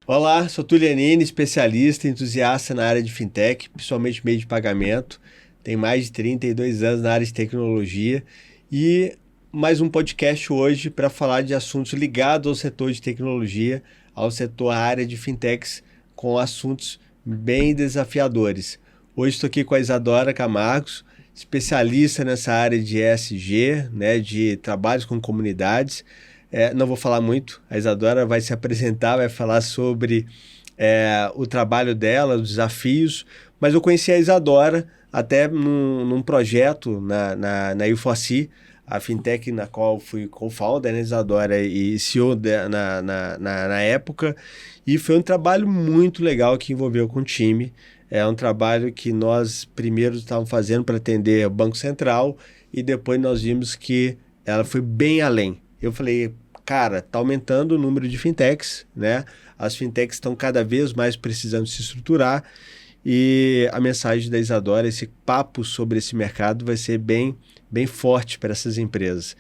Olá, sou Tulianine, especialista, entusiasta na área de fintech, principalmente meio de pagamento. Tenho mais de 32 anos na área de tecnologia e mais um podcast hoje para falar de assuntos ligados ao setor de tecnologia, ao setor à área de fintechs, com assuntos bem desafiadores. Hoje estou aqui com a Isadora Camargos, especialista nessa área de ESG, né, de trabalhos com comunidades. Não vou falar muito, a Isadora vai se apresentar, vai falar sobre o trabalho dela, os desafios, mas eu conheci a Isadora até num projeto na U4C, a fintech na qual fui co-founder, né, Isadora, e CEO na época, e foi um trabalho muito legal que envolveu com o time. É um trabalho que nós primeiro estávamos fazendo para atender o Banco Central e depois nós vimos que ela foi bem além. Eu falei, cara, está aumentando o número de fintechs, né? As fintechs estão cada vez mais precisando se estruturar e a mensagem da Isadora, esse papo sobre esse mercado vai ser bem, bem forte para essas empresas.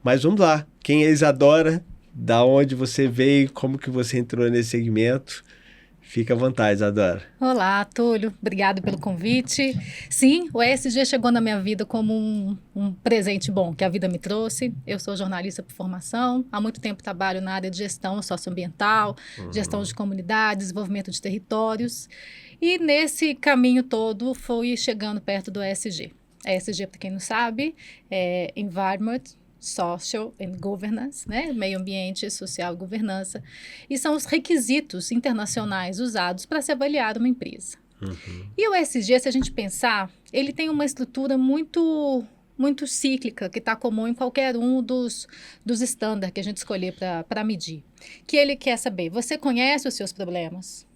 Mas vamos lá, quem é a Isadora? Da onde você veio? Como que você entrou nesse segmento? Fica à vontade, Isadora. Olá, Túlio. Obrigado pelo convite. Sim, o ESG chegou na minha vida como um presente bom que a vida me trouxe. Eu sou jornalista por formação. Há muito tempo trabalho na área de gestão socioambiental, gestão de comunidades, desenvolvimento de territórios. E nesse caminho todo fui chegando perto do ESG. ESG, para quem não sabe, é Environment, Social and Governance, né? Meio ambiente, social e governança, e são os requisitos internacionais usados para se avaliar uma empresa. E o ESG, se a gente pensar, ele tem uma estrutura muito cíclica, que está comum em qualquer um dos estándares que a gente escolher para medir. Que ele quer saber, você conhece os seus problemas?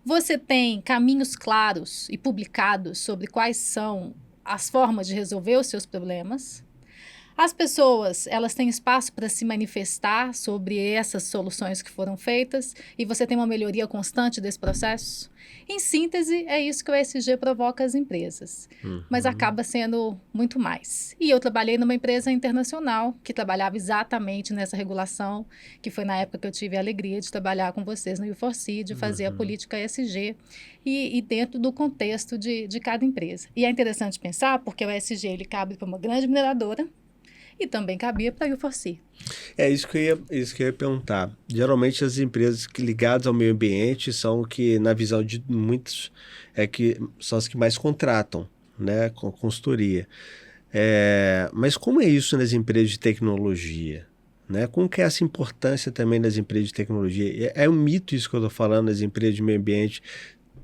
Você tem caminhos claros e publicados sobre quais são as formas de resolver os seus problemas? As pessoas, elas têm espaço para se manifestar sobre essas soluções que foram feitas e você tem uma melhoria constante desse processo? Em síntese, é isso que o ESG provoca às empresas, mas acaba sendo muito mais. E eu trabalhei numa empresa internacional que trabalhava exatamente nessa regulação, que foi na época que eu tive a alegria de trabalhar com vocês no U4C, de fazer a política ESG e dentro do contexto de cada empresa. E é interessante pensar, porque o ESG ele cabe para uma grande mineradora, e também cabia para a U4C. Isso que eu ia perguntar. Geralmente as empresas ligadas ao meio ambiente são que, na visão de muitos, que são as que mais contratam, né, com consultoria. Mas como é isso nas empresas de tecnologia? Né? Como que é essa importância também nas empresas de tecnologia? É um mito isso que eu estou falando, nas empresas de meio ambiente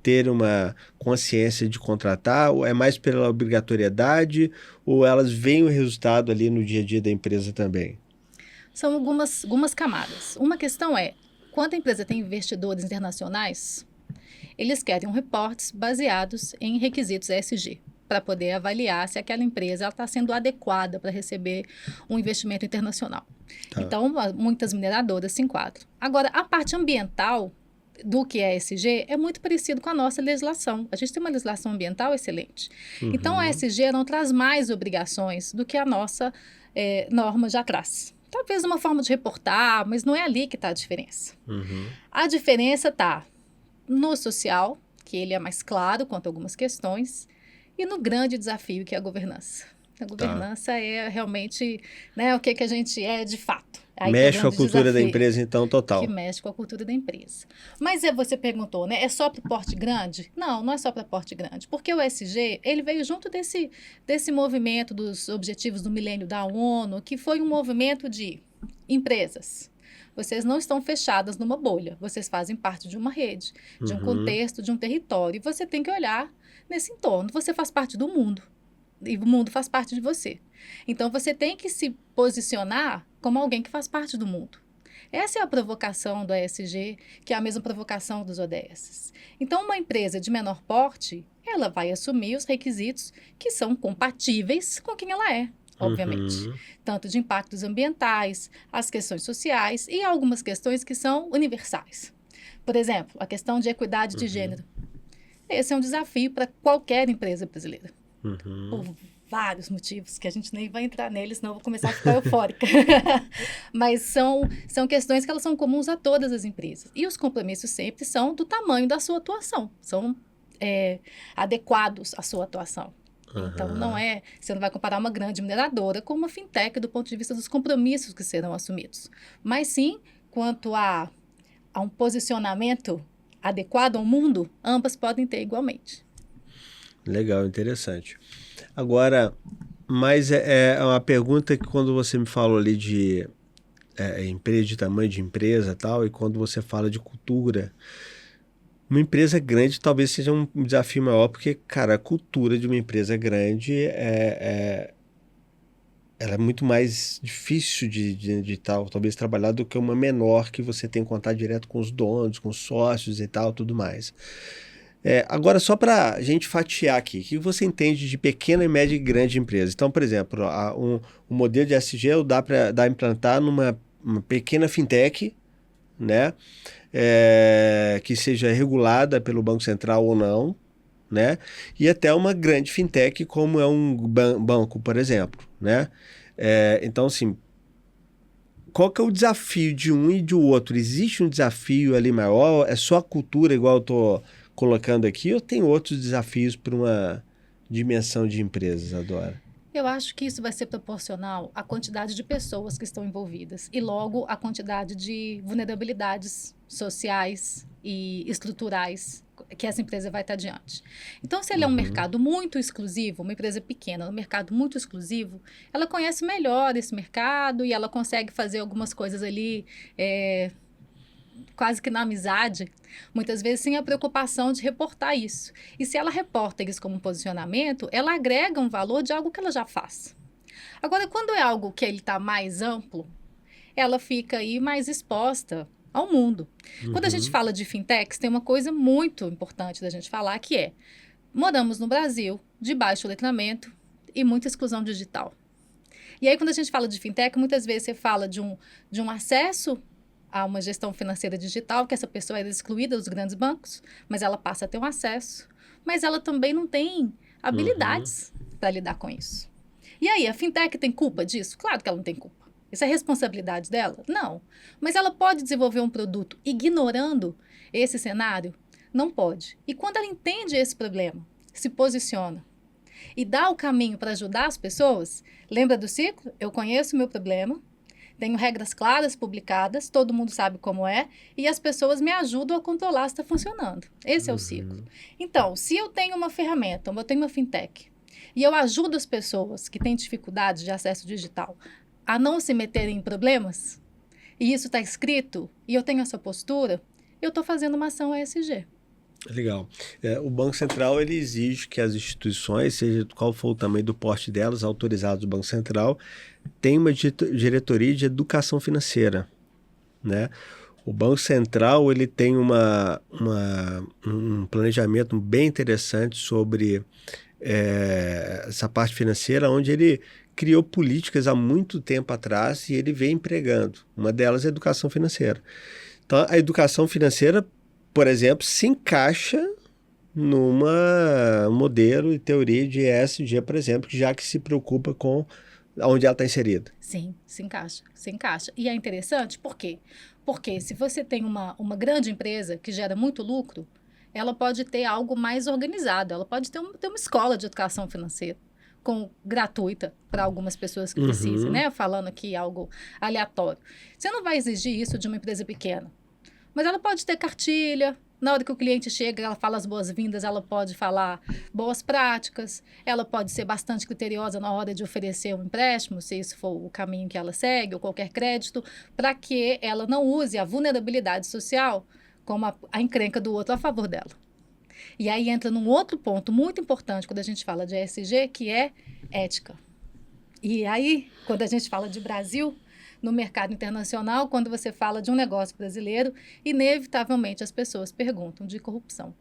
ter uma consciência de contratar, ou é mais pela obrigatoriedade, ou elas veem o resultado ali no dia a dia da empresa também? São algumas camadas. Uma questão é, quando a empresa tem investidores internacionais, eles querem reportes baseados em requisitos ESG, para poder avaliar se aquela empresa está sendo adequada para receber um investimento internacional. Tá. Então, muitas mineradoras se enquadram. Agora, a parte ambiental do que é ESG é muito parecido com a nossa legislação. A gente tem uma legislação ambiental excelente. Então, a ESG não traz mais obrigações do que a nossa norma já traz. Talvez uma forma de reportar, mas não é ali que está a diferença. A diferença está no social, que ele é mais claro quanto a algumas questões, e no grande desafio que é a governança. A governança é realmente, né, o que a gente é de fato. Aí mexe com a cultura da desafio, empresa, então, total. que mexe com a cultura da empresa. Mas você perguntou, né? É só para porte grande? Não, não é só para porte grande. Porque o ESG, ele veio junto desse movimento dos Objetivos do Milênio da ONU, que foi um movimento de empresas. Vocês não estão fechadas numa bolha. Vocês fazem parte de uma rede, de um contexto, de um território. E você tem que olhar nesse entorno. Você faz parte do mundo. E o mundo faz parte de você. Então, você tem que se posicionar como alguém que faz parte do mundo. Essa é a provocação do ESG, que é a mesma provocação dos ODS. Então, uma empresa de menor porte, ela vai assumir os requisitos que são compatíveis com quem ela é, obviamente. Tanto de impactos ambientais, as questões sociais e algumas questões que são universais. Por exemplo, a questão de equidade de gênero. Esse é um desafio para qualquer empresa brasileira. Uhum. por vários motivos, que a gente nem vai entrar neles, senão eu vou começar a ficar eufórica. Mas são questões que elas são comuns a todas as empresas. E os compromissos sempre são do tamanho da sua atuação, são adequados à sua atuação. Então, Aham. você não vai comparar uma grande mineradora com uma fintech do ponto de vista dos compromissos que serão assumidos. Mas sim, quanto a um posicionamento adequado ao mundo, ambas podem ter igualmente. Legal, interessante. Agora, mas é uma pergunta que quando você me falou ali de empresa, de tamanho de empresa e tal, e quando você fala de cultura, uma empresa grande talvez seja um desafio maior, porque, cara, a cultura de uma empresa grande ela é muito mais difícil de tal, talvez trabalhar do que uma menor que você tem contato direto com os donos, com os sócios e tal, tudo mais. Agora, só para a gente fatiar aqui, o que você entende de pequena, média e grande empresa? Então, por exemplo, um modelo de SG dá para implantar numa uma pequena fintech, né? Que seja regulada pelo Banco Central ou não, né? E até uma grande fintech como é um banco, por exemplo, né? Então, assim, qual que é o desafio de um e de outro? Existe um desafio ali maior? É só a cultura, igual eu estou colocando aqui, ou tem outros desafios para uma dimensão de empresas, Adora? Eu acho que isso vai ser proporcional à quantidade de pessoas que estão envolvidas e, logo, à quantidade de vulnerabilidades sociais e estruturais que essa empresa vai estar diante. Então, se ele é um Uhum. mercado muito exclusivo, uma empresa pequena, um mercado muito exclusivo, ela conhece melhor esse mercado e ela consegue fazer algumas coisas ali quase que na amizade, muitas vezes sem a preocupação de reportar isso. E se ela reporta isso como um posicionamento, ela agrega um valor de algo que ela já faz. Agora, quando é algo que ele está mais amplo, ela fica aí mais exposta ao mundo. Quando a gente Uhum. fala de fintechs, tem uma coisa muito importante da gente falar que moramos no Brasil, de baixo letramento e muita exclusão digital. E aí, quando a gente fala de fintech, muitas vezes você fala de um acesso a uma gestão financeira digital, que essa pessoa é excluída dos grandes bancos, mas ela passa a ter um acesso, mas ela também não tem Uhum. habilidades para lidar com isso. E aí, a fintech tem culpa disso? Claro que ela não tem culpa. Isso é responsabilidade dela? Não. Mas ela pode desenvolver um produto ignorando esse cenário? Não pode. E quando ela entende esse problema, se posiciona e dá o caminho para ajudar as pessoas, lembra do ciclo? Eu conheço o meu problema, tenho regras claras publicadas, todo mundo sabe como é, e as pessoas me ajudam a controlar se está funcionando. Esse é o ciclo. Uhum. Então, se eu tenho uma ferramenta, eu tenho uma fintech, e eu ajudo as pessoas que têm dificuldade de acesso digital a não se meterem em problemas, e isso está escrito, e eu tenho essa postura, eu estou fazendo uma ação ESG. Legal. O Banco Central ele exige que as instituições, seja qual for o tamanho do porte delas, autorizados do Banco Central, tenham uma diretoria de educação financeira, né? O Banco Central ele tem um planejamento bem interessante sobre essa parte financeira, onde ele criou políticas há muito tempo atrás e ele vem empregando. Uma delas é a educação financeira. Então, a educação financeira, por exemplo, se encaixa numa modelo e teoria de ESG, por exemplo, já que se preocupa com onde ela está inserida. Sim, se encaixa, se encaixa. E é interessante, por quê? Porque se você tem uma grande empresa que gera muito lucro, ela pode ter algo mais organizado, ela pode ter uma escola de educação financeira gratuita para algumas pessoas que precisem, Uhum. né? Falando aqui algo aleatório. Você não vai exigir isso de uma empresa pequena, mas ela pode ter cartilha. Na hora que o cliente chega, ela fala as boas-vindas, ela pode falar boas práticas, ela pode ser bastante criteriosa na hora de oferecer um empréstimo, se isso for o caminho que ela segue, ou qualquer crédito, para que ela não use a vulnerabilidade social como a encrenca do outro a favor dela. E aí entra num outro ponto muito importante quando a gente fala de ESG, que é ética. E aí, quando a gente fala de Brasil, no mercado internacional, quando você fala de um negócio brasileiro, inevitavelmente as pessoas perguntam de corrupção.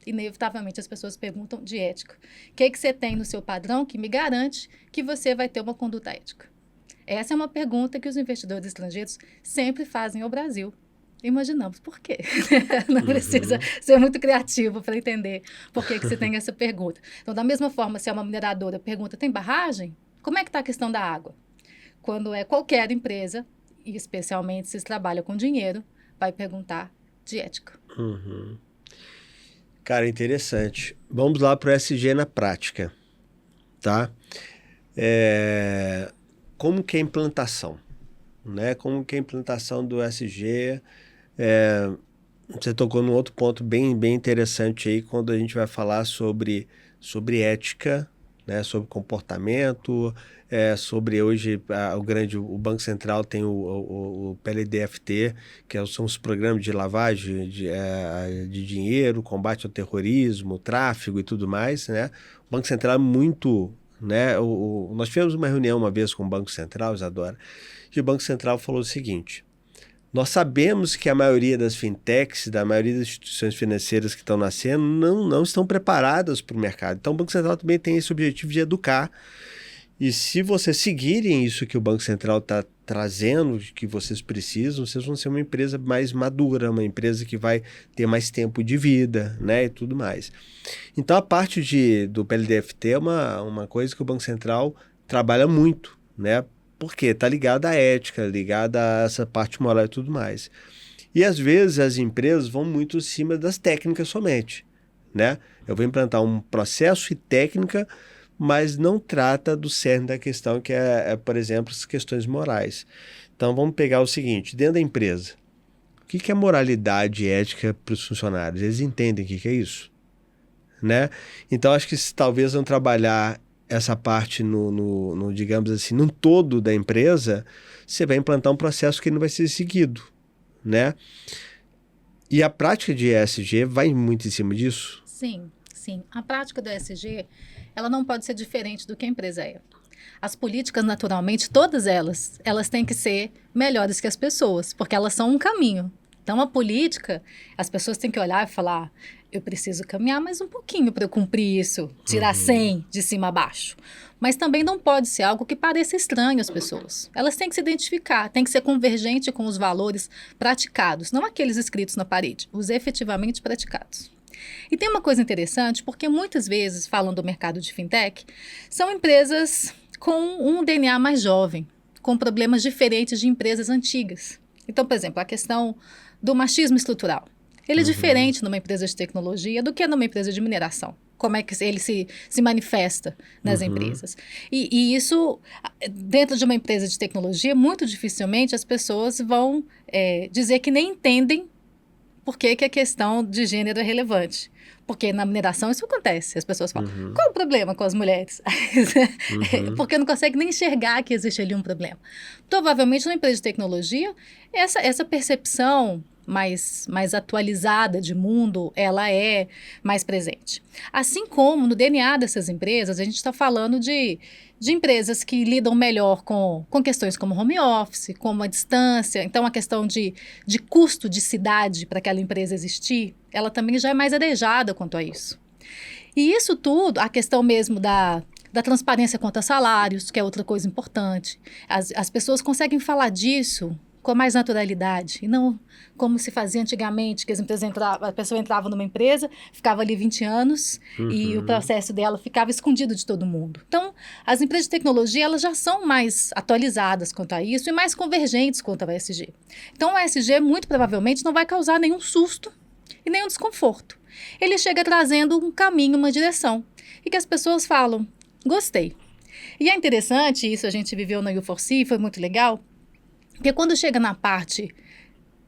Inevitavelmente as pessoas perguntam de ética. O que você tem no seu padrão que me garante que você vai ter uma conduta ética? Essa é uma pergunta que os investidores estrangeiros sempre fazem ao Brasil. Imaginamos. Por quê? Não precisa ser muito criativo para entender por que você tem essa pergunta. Então, da mesma forma, se é uma mineradora, pergunta, tem barragem? Como é que está a questão da água? Quando é qualquer empresa, e especialmente se trabalha com dinheiro, vai perguntar de ética. Cara, interessante. Vamos lá para o ESG na prática, tá? Como que é a implantação, né? Como que é a implantação do ESG? Você tocou num outro ponto bem interessante aí, quando a gente vai falar sobre ética, né? Sobre comportamento, sobre hoje o Banco Central tem o PLDFT, são os programas de lavagem de dinheiro, combate ao terrorismo, tráfico e tudo mais, né? O Banco Central é muito, né? Nós tivemos uma reunião uma vez com o Banco Central, Isadora, e o Banco Central falou o seguinte: nós sabemos que a maioria das fintechs, da maioria das instituições financeiras que estão nascendo, não estão preparadas para o mercado. Então, o Banco Central também tem esse objetivo de educar. E se vocês seguirem isso que o Banco Central está trazendo, que vocês precisam, vocês vão ser uma empresa mais madura, uma empresa que vai ter mais tempo de vida, né, e tudo mais. Então, a parte do PLDFT é uma coisa que o Banco Central trabalha muito, né? Porque está ligada à ética, ligada a essa parte moral e tudo mais. E às vezes as empresas vão muito em cima das técnicas somente, né? Eu vou implantar um processo e técnica, mas não trata do cerne da questão, que por exemplo, as questões morais. Então vamos pegar o seguinte: dentro da empresa, o que é moralidade e ética para os funcionários? Eles entendem o que é isso, né? Então acho que se talvez não trabalhar essa parte no digamos assim, no todo da empresa, você vai implantar um processo que não vai ser seguido, né? E a prática de ESG vai muito em cima disso? Sim. A prática do ESG, ela não pode ser diferente do que a empresa é. As políticas, naturalmente, todas elas têm que ser melhores que as pessoas, porque elas são um caminho. Então, a política, as pessoas têm que olhar e falar: eu preciso caminhar mais um pouquinho para eu cumprir isso, tirar 100 de cima a baixo. Mas também não pode ser algo que pareça estranho às pessoas. Elas têm que se identificar, têm que ser convergente com os valores praticados, não aqueles escritos na parede, os efetivamente praticados. E tem uma coisa interessante, porque muitas vezes, falando do mercado de fintech, são empresas com um DNA mais jovem, com problemas diferentes de empresas antigas. Então, por exemplo, a questão do machismo estrutural. Ele é diferente numa empresa de tecnologia do que numa empresa de mineração. Como é que ele se manifesta nas empresas. E isso, dentro de uma empresa de tecnologia, muito dificilmente as pessoas vão dizer que nem entendem por que a questão de gênero é relevante. Porque na mineração isso acontece. As pessoas falam: qual o problema com as mulheres? Porque não consegue nem enxergar que existe ali um problema. Provavelmente, numa empresa de tecnologia, essa percepção mais atualizada de mundo, ela é mais presente. Assim como no DNA dessas empresas, a gente está falando de empresas que lidam melhor com questões como home office, como a distância. Então, a questão de custo de cidade para aquela empresa existir, ela também já é mais arejada quanto a isso. E isso tudo, a questão mesmo da transparência quanto a salários, que é outra coisa importante. As pessoas conseguem falar disso com mais naturalidade, e não como se fazia antigamente, que a pessoa entrava numa empresa, ficava ali 20 anos e o processo dela ficava escondido de todo mundo. Então, as empresas de tecnologia, elas já são mais atualizadas quanto a isso e mais convergentes quanto ao ESG. Então, o ESG muito provavelmente não vai causar nenhum susto e nenhum desconforto. Ele chega trazendo um caminho, uma direção, e que as pessoas falam: gostei. E é interessante, isso a gente viveu na U4C, foi muito legal, porque quando chega na parte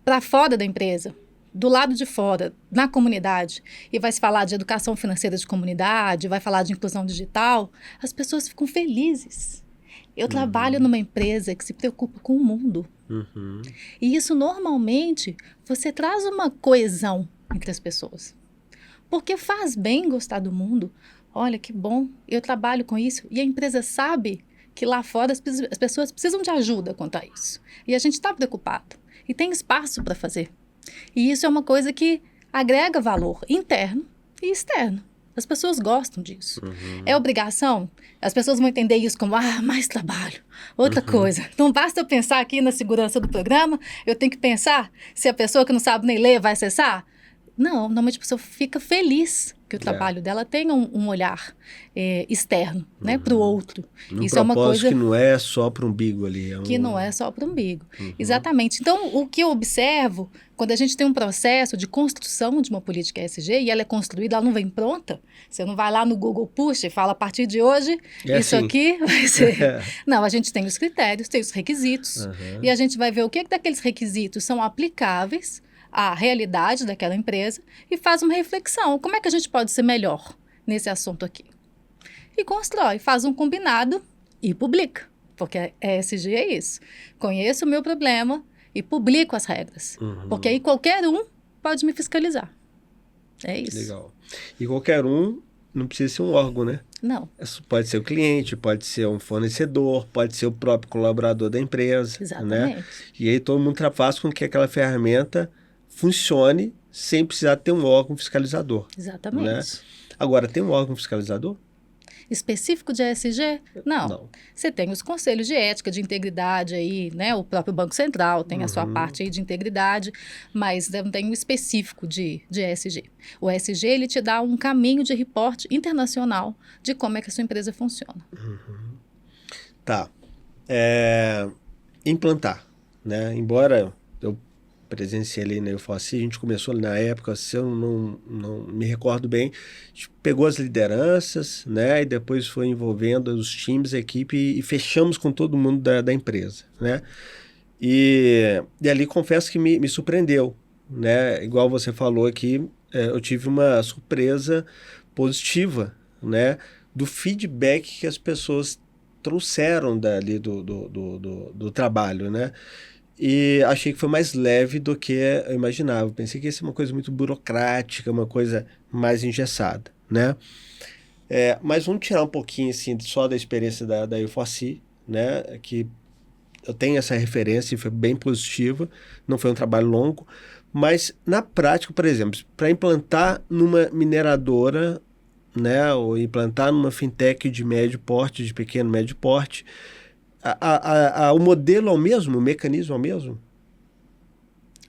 para fora da empresa, do lado de fora, na comunidade, e vai se falar de educação financeira de comunidade, vai falar de inclusão digital, as pessoas ficam felizes. Eu trabalho numa empresa que se preocupa com o mundo. E isso, normalmente, você traz uma coesão entre as pessoas. Porque faz bem gostar do mundo. Olha, que bom, eu trabalho com isso. E a empresa sabe que lá fora as pessoas precisam de ajuda quanto a isso. E a gente está preocupado. E tem espaço para fazer. E isso é uma coisa que agrega valor interno e externo. As pessoas gostam disso. É obrigação? As pessoas vão entender isso como, mais trabalho, outra coisa. Não basta eu pensar aqui na segurança do programa, eu tenho que pensar se a pessoa que não sabe nem ler vai acessar. Não, normalmente a pessoa fica feliz que o trabalho dela tenha um olhar externo, né, para o outro. Isso é uma coisa que não é só para o umbigo ali. Que não é só para o umbigo. Exatamente. Então, o que eu observo, quando a gente tem um processo de construção de uma política ESG, e ela é construída, ela não vem pronta, você não vai lá no Google Push e fala, a partir de hoje, isso assim. Aqui vai ser... Não, a gente tem os critérios, tem os requisitos, e a gente vai ver o que daqueles requisitos são aplicáveis à realidade daquela empresa e faz uma reflexão. Como é que a gente pode ser melhor nesse assunto aqui? E constrói, faz um combinado e publica. Porque ESG é isso. Conheço o meu problema e publico as regras. Porque aí qualquer um pode me fiscalizar. É isso. Legal. E qualquer um não precisa ser um órgão, né? Não. Pode ser o cliente, pode ser um fornecedor, pode ser o próprio colaborador da empresa. Exatamente. Né? E aí todo mundo faz com que aquela ferramenta funcione sem precisar ter um órgão fiscalizador. Exatamente. Né? Agora, tem um órgão fiscalizador? Específico de ESG? Não. Você tem os conselhos de ética, de integridade aí, né? O próprio Banco Central tem a sua parte aí de integridade, mas não tem um específico de ESG. O ESG, ele te dá um caminho de reporte internacional de como é que a sua empresa funciona. Tá. Implantar, né? Embora eu presenciei ali na UFOC, a gente começou na época, se eu não me recordo bem, a gente pegou as lideranças, né, e depois foi envolvendo os times, a equipe, e fechamos com todo mundo da empresa, né, e ali confesso que me surpreendeu, né, igual você falou aqui, eu tive uma surpresa positiva, né, do feedback que as pessoas trouxeram dali do trabalho, né. E achei que foi mais leve do que eu imaginava. Pensei que ia ser uma coisa muito burocrática, uma coisa mais engessada, né? Mas vamos tirar um pouquinho assim, só da experiência da U4C, né? Que eu tenho essa referência e foi bem positiva. Não foi um trabalho longo. Mas, na prática, por exemplo, para implantar numa mineradora, né? Ou implantar numa fintech de médio porte, de pequeno, médio porte, o modelo é o mesmo? O mecanismo é o mesmo?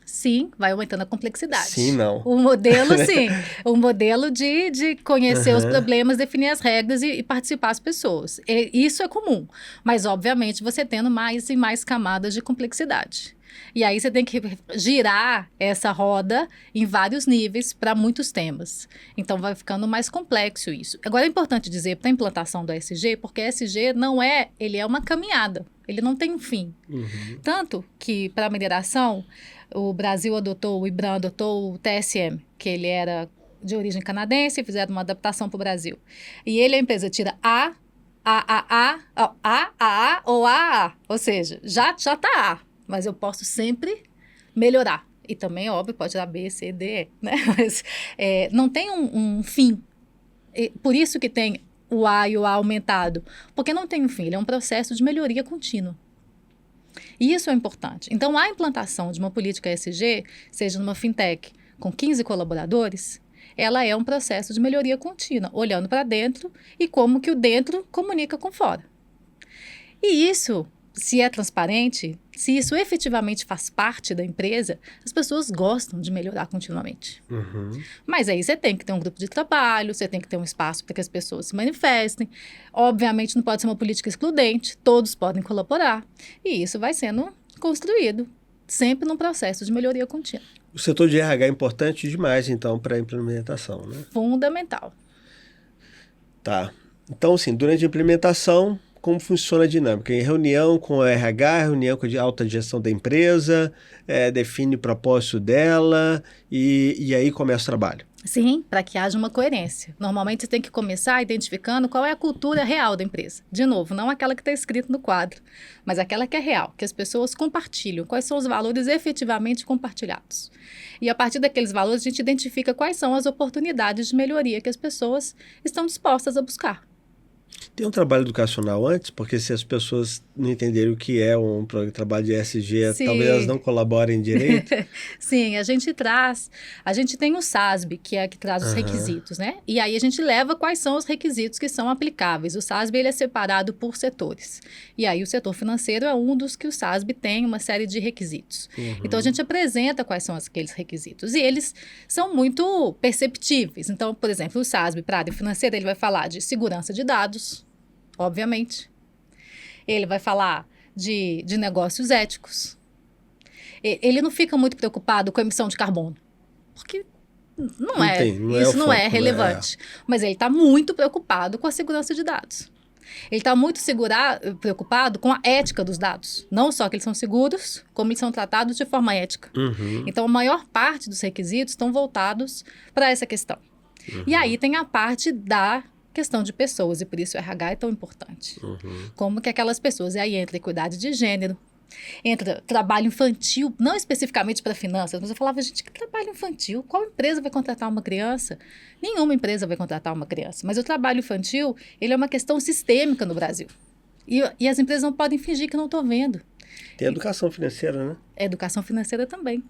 Sim, vai aumentando a complexidade. Sim, não. O modelo, sim. O modelo de conhecer os problemas, definir as regras e participar as pessoas. Isso é comum. Mas, obviamente, você tendo mais e mais camadas de complexidade. E aí você tem que girar essa roda em vários níveis para muitos temas. Então vai ficando mais complexo isso. Agora é importante dizer para a implantação do ESG, porque ESG ele é uma caminhada, ele não tem um fim. Tanto que para a mineração, o Brasil adotou, o IBRAM adotou o TSM, que ele era de origem canadense, fizeram uma adaptação para o Brasil. E a empresa tira A ou AA, ou seja, já está A. Mas eu posso sempre melhorar. E também, óbvio, pode dar B, C, D, né? Mas não tem um fim. Por isso que tem o A e o A aumentado. Porque não tem um fim, ele é um processo de melhoria contínua. E isso é importante. Então, a implantação de uma política ESG, seja numa fintech com 15 colaboradores, ela é um processo de melhoria contínua, olhando para dentro e como que o dentro comunica com fora. E isso, se é transparente, se isso efetivamente faz parte da empresa, as pessoas gostam de melhorar continuamente. Mas aí você tem que ter um grupo de trabalho, você tem que ter um espaço para que as pessoas se manifestem. Obviamente não pode ser uma política excludente, todos podem colaborar. E isso vai sendo construído, sempre num processo de melhoria contínua. O setor de RH é importante demais, então, para a implementação, né? Fundamental. Tá. Então, assim, durante a implementação, como funciona a dinâmica? Em reunião com o RH, reunião com a alta gestão da empresa, define o propósito dela e aí começa o trabalho. Sim, para que haja uma coerência. Normalmente você tem que começar identificando qual é a cultura real da empresa. De novo, não aquela que está escrito no quadro, mas aquela que é real, que as pessoas compartilham, quais são os valores efetivamente compartilhados. E a partir daqueles valores a gente identifica quais são as oportunidades de melhoria que as pessoas estão dispostas a buscar. Tem um trabalho educacional antes, porque se as pessoas não entenderem o que é um trabalho de ESG, Sim. talvez elas não colaborem direito. Sim, a gente tem o SASB, que é que traz os requisitos, né? E aí a gente leva quais são os requisitos que são aplicáveis. O SASB, ele é separado por setores. E aí o setor financeiro é um dos que o SASB tem uma série de requisitos. Então a gente apresenta quais são aqueles requisitos. E eles são muito perceptíveis. Então, por exemplo, o SASB para a área financeira, ele vai falar de segurança de dados, obviamente. Ele vai falar de negócios éticos. Ele não fica muito preocupado com a emissão de carbono, porque isso não é relevante. Mas ele está muito preocupado com a segurança de dados. Ele está muito preocupado com a ética dos dados. Não só que eles são seguros, como eles são tratados de forma ética. Então, a maior parte dos requisitos estão voltados para essa questão. E aí tem a parte da questão de pessoas, e por isso o RH é tão importante. Como que aquelas pessoas, e aí entra equidade de gênero, entra trabalho infantil, não especificamente para finanças, mas eu falava, gente, que trabalho infantil? Qual empresa vai contratar uma criança? Nenhuma empresa vai contratar uma criança, mas o trabalho infantil, ele é uma questão sistêmica no Brasil. E as empresas não podem fingir que não estão vendo. Tem educação financeira, né? Educação financeira também.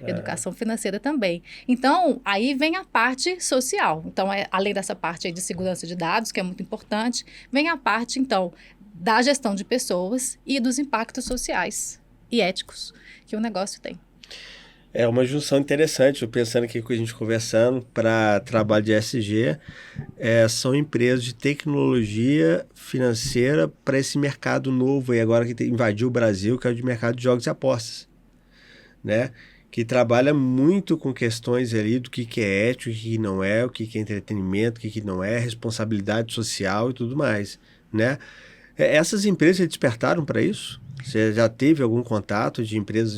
Educação financeira também. Então, aí vem a parte social. Então, além dessa parte aí de segurança de dados, que é muito importante, vem a parte, então, da gestão de pessoas e dos impactos sociais e éticos que o negócio tem. É uma junção interessante. Eu pensando aqui com a gente conversando para trabalho de ESG, são empresas de tecnologia financeira para esse mercado novo e agora que invadiu o Brasil, que é o de mercado de jogos e apostas, né? Que trabalha muito com questões ali do que é ético, o que não é, o que é entretenimento, o que não é, responsabilidade social e tudo mais, né? Essas empresas despertaram para isso? Você já teve algum contato de empresas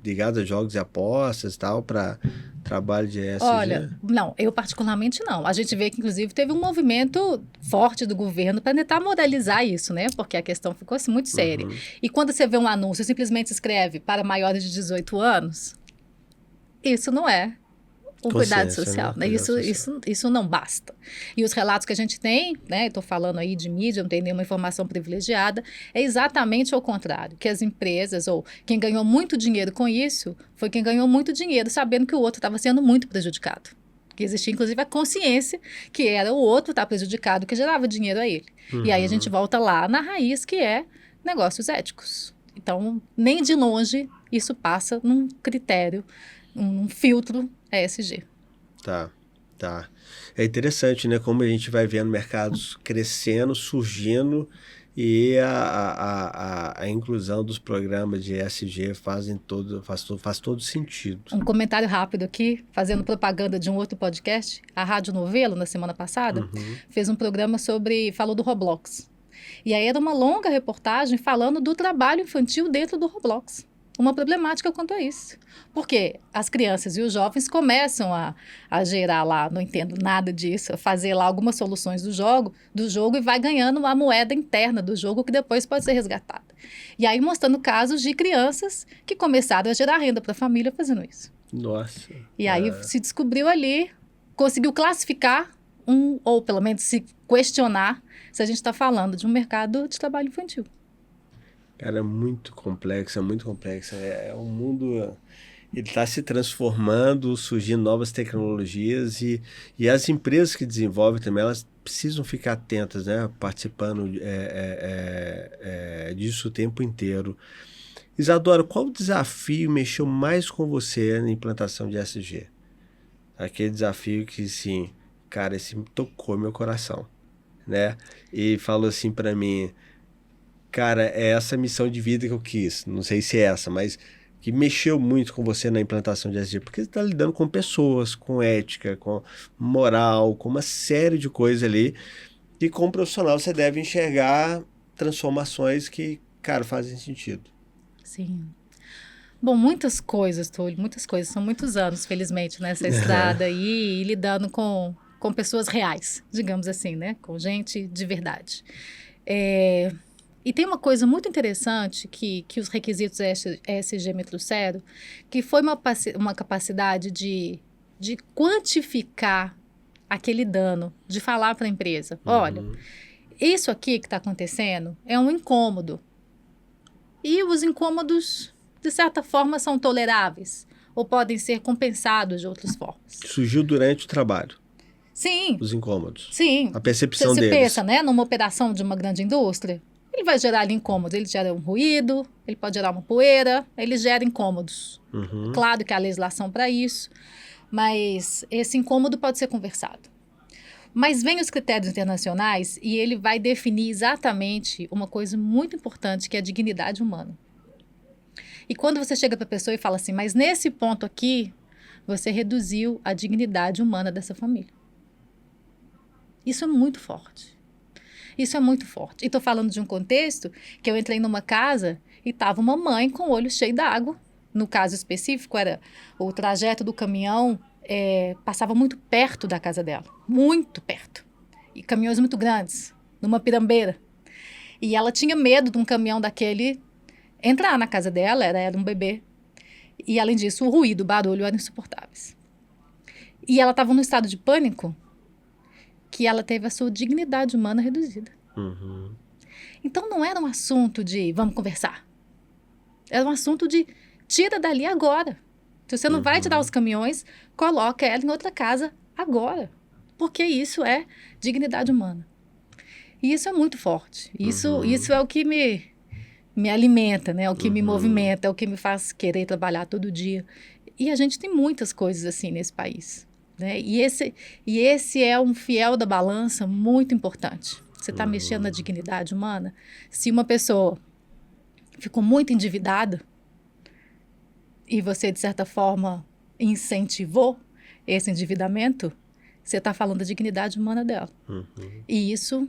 ligadas a jogos e apostas e tal, para trabalho de ESG? Olha, não, eu particularmente não. A gente vê que, inclusive, teve um movimento forte do governo para tentar moralizar isso, né? Porque a questão ficou assim, muito séria. E quando você vê um anúncio, simplesmente escreve para maiores de 18 anos, isso não é um cuidado social, né? Isso não basta. E os relatos que a gente tem, né? Estou falando aí de mídia, não tem nenhuma informação privilegiada, é exatamente o contrário, que as empresas, ou quem ganhou muito dinheiro com isso, foi quem ganhou muito dinheiro sabendo que o outro estava sendo muito prejudicado. Que existia, inclusive, a consciência que era o outro estar prejudicado, que gerava dinheiro a ele. E aí a gente volta lá na raiz, que é negócios éticos. Então, nem de longe isso passa num critério, um filtro ESG. Tá. É interessante, né? Como a gente vai vendo mercados crescendo, surgindo e a inclusão dos programas de ESG faz todo sentido. Um comentário rápido aqui, fazendo propaganda de um outro podcast. A Rádio Novelo, na semana passada, fez um programa falou do Roblox. E aí era uma longa reportagem falando do trabalho infantil dentro do Roblox. Uma problemática quanto a isso. Porque as crianças e os jovens começam a gerar lá, não entendo nada disso, a fazer lá algumas soluções do jogo e vai ganhando uma moeda interna do jogo que depois pode ser resgatada. E aí mostrando casos de crianças que começaram a gerar renda para a família fazendo isso. Nossa. E aí se descobriu ali, conseguiu classificar ou pelo menos se questionar se a gente está falando de um mercado de trabalho infantil. Cara, é muito complexa. É um mundo, ele está se transformando, surgindo novas tecnologias e as empresas que desenvolvem também, elas precisam ficar atentas, né? Participando disso o tempo inteiro. Isadora, qual desafio mexeu mais com você na implantação de ESG? Aquele desafio que, sim, cara, esse tocou meu coração, né? E falou assim para mim... Cara, é essa missão de vida que eu quis. Não sei se é essa, mas que mexeu muito com você na implantação de ESG. Porque você está lidando com pessoas, com ética, com moral, com uma série de coisas ali. E como profissional você deve enxergar transformações que, cara, fazem sentido. Sim. Bom, muitas coisas, Túlio, muitas coisas. São muitos anos, felizmente, nessa estrada aí, e lidando com pessoas reais, digamos assim, né? Com gente de verdade. E tem uma coisa muito interessante que os requisitos ESG me trouxeram, que foi uma capacidade de quantificar aquele dano, de falar para a empresa, olha, isso aqui que está acontecendo é um incômodo. E os incômodos, de certa forma, são toleráveis ou podem ser compensados de outras formas. Surgiu durante o trabalho. Sim. Os incômodos. Sim. A percepção Você deles. pensa, né, numa operação de uma grande indústria, ele vai gerar ali incômodos. Ele gera um ruído, ele pode gerar uma poeira, ele gera incômodos. Uhum. Claro que há legislação para isso, mas esse incômodo pode ser conversado. Mas vem os critérios internacionais e ele vai definir exatamente uma coisa muito importante, que é a dignidade humana. E quando você chega para a pessoa e fala assim, mas nesse ponto aqui, você reduziu a dignidade humana dessa família. Isso é muito forte. Isso é muito forte. E estou falando de um contexto que eu entrei numa casa e estava uma mãe com o olho cheio d'água. No caso específico, era o trajeto do caminhão passava muito perto da casa dela. Muito perto. E caminhões muito grandes, numa pirambeira. E ela tinha medo de um caminhão daquele entrar na casa dela, era um bebê. E, além disso, o ruído, o barulho eram insuportáveis. E ela estava num estado de pânico que ela teve a sua dignidade humana reduzida. Uhum. Então, não era um assunto de vamos conversar. Era um assunto de tira dali agora. Se você não vai tirar os caminhões, coloca ela em outra casa agora. Porque isso é dignidade humana. E isso é muito forte. Isso é o que me alimenta, né? O que me movimenta, é o que me faz querer trabalhar todo dia. E a gente tem muitas coisas assim nesse país, né? E esse é um fiel da balança muito importante. Você está mexendo na dignidade humana. Se uma pessoa ficou muito endividada e você, de certa forma, incentivou esse endividamento, você está falando da dignidade humana dela. E isso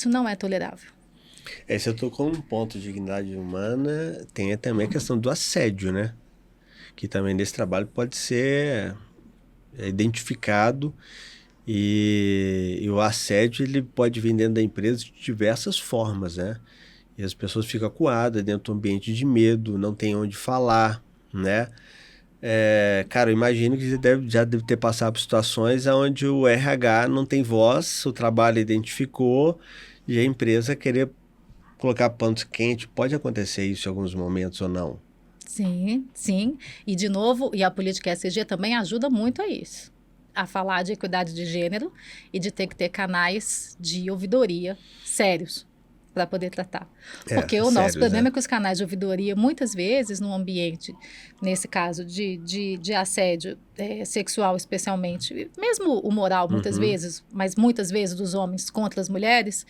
não é tolerável. Você tocou num ponto de dignidade humana, tem também a questão do assédio, né? Que também nesse trabalho pode ser identificado e o assédio ele pode vir dentro da empresa de diversas formas, né? E as pessoas ficam acuadas dentro do ambiente de medo, não tem onde falar, né? Cara, eu imagino que você já deve ter passado por situações onde o RH não tem voz, o trabalho identificou e a empresa querer colocar panos quentes. Pode acontecer isso em alguns momentos ou não? Sim, sim. E, de novo, a política ESG também ajuda muito a isso. A falar de equidade de gênero e de ter que ter canais de ouvidoria sérios para poder tratar. Porque o nosso problema é que os canais de ouvidoria, muitas vezes, num ambiente, nesse caso, de assédio sexual especialmente, mesmo o moral, muitas vezes, mas muitas vezes dos homens contra as mulheres,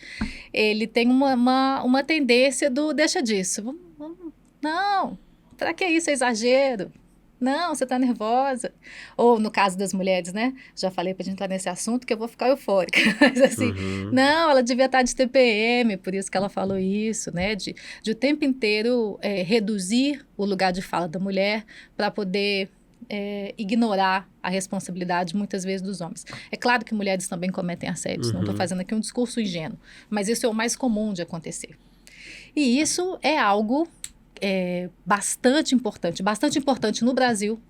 ele tem uma tendência do deixa disso. Não, para que isso? É exagero. Não, você está nervosa. Ou no caso das mulheres, né? Já falei para a gente entrar nesse assunto que eu vou ficar eufórica. Mas assim, não, ela devia estar de TPM, por isso que ela falou isso, né? De o tempo inteiro reduzir o lugar de fala da mulher para poder ignorar a responsabilidade, muitas vezes, dos homens. É claro que mulheres também cometem assédios, não estou fazendo aqui um discurso ingênuo, mas isso é o mais comum de acontecer. E isso é algo bastante importante no Brasil.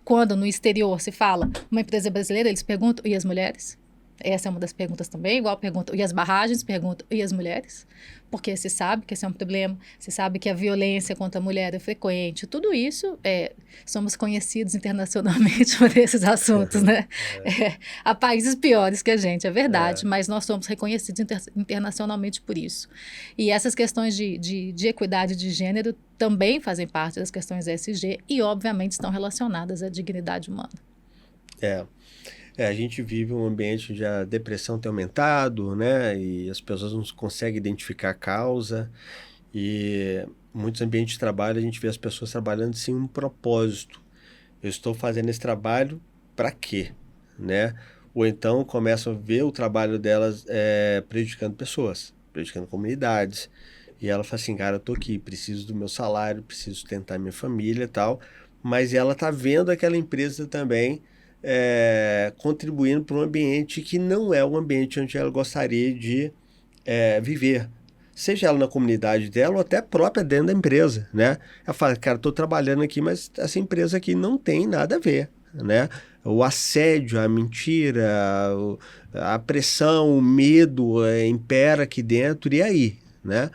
Quando no exterior se fala uma empresa brasileira, eles perguntam, e as mulheres? Essa é uma das perguntas também, igual perguntam, e as barragens? Perguntam, e as mulheres? Porque se sabe que esse é um problema, se sabe que a violência contra a mulher é frequente, tudo isso, somos conhecidos internacionalmente por esses assuntos, né? Há países piores que a gente, é verdade, mas nós somos reconhecidos internacionalmente por isso. E essas questões de equidade de gênero também fazem parte das questões ESG e, obviamente, estão relacionadas à dignidade humana. A gente vive um ambiente onde a depressão tem aumentado, né? E as pessoas não conseguem identificar a causa. E muitos ambientes de trabalho a gente vê as pessoas trabalhando sem um propósito. Eu estou fazendo esse trabalho para quê? Né? Ou então começam a ver o trabalho delas prejudicando pessoas, prejudicando comunidades. E ela fala assim, cara, eu tô aqui, preciso do meu salário, preciso sustentar minha família e tal. Mas ela tá vendo aquela empresa também contribuindo para um ambiente que não é o ambiente onde ela gostaria de viver. Seja ela na comunidade dela ou até própria dentro da empresa, né? Ela fala, cara, estou trabalhando aqui, mas essa empresa aqui não tem nada a ver, né? O assédio, a mentira, a pressão, o medo impera aqui dentro, e aí, né?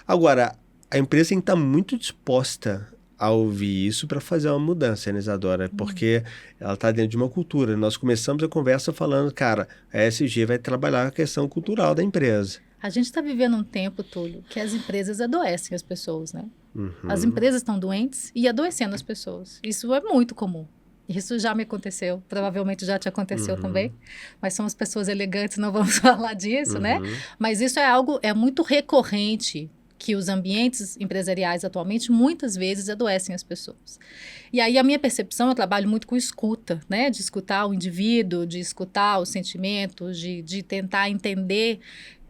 Agora, a empresa tem que estar muito disposta a ouvir isso para fazer uma mudança, né, Isadora? Porque ela está dentro de uma cultura. Nós começamos a conversa falando, cara, a ESG vai trabalhar a questão cultural da empresa. A gente está vivendo um tempo, Túlio, que as empresas adoecem as pessoas, né? Uhum. As empresas estão doentes e adoecendo as pessoas. Isso é muito comum. Isso já me aconteceu, provavelmente já te aconteceu também, mas somos pessoas elegantes, não vamos falar disso, né? Mas isso é muito recorrente, que os ambientes empresariais atualmente muitas vezes adoecem as pessoas. E aí a minha percepção, eu trabalho muito com escuta, né? De escutar o indivíduo, de escutar os sentimentos, de tentar entender